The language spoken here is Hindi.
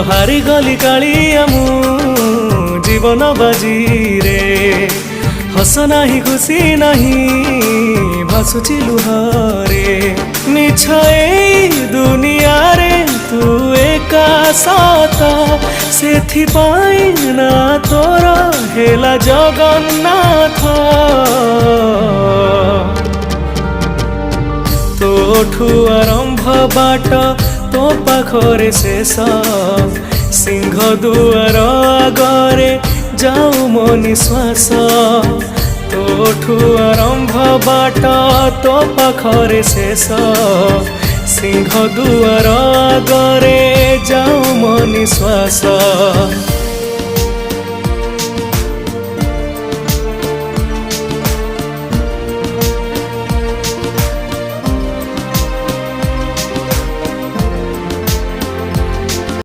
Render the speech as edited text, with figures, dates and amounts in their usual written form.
हारी गली कालिया मु जीवन बाजी रे हस नाही खुशी नहीं भासुची लुहरे मिछ ए दुनिया रे तू एका सत सेथि पाई ना तोर हेला जगन्नाथ तोठू आरंभ बाट तो पाखरे शेष सिंह दुआर आगरे जाऊ मो निश्वास तोठू आरंभ बाट तो पाखरे शेष सिंह दुआर आगरे जाऊ मो निश्वास।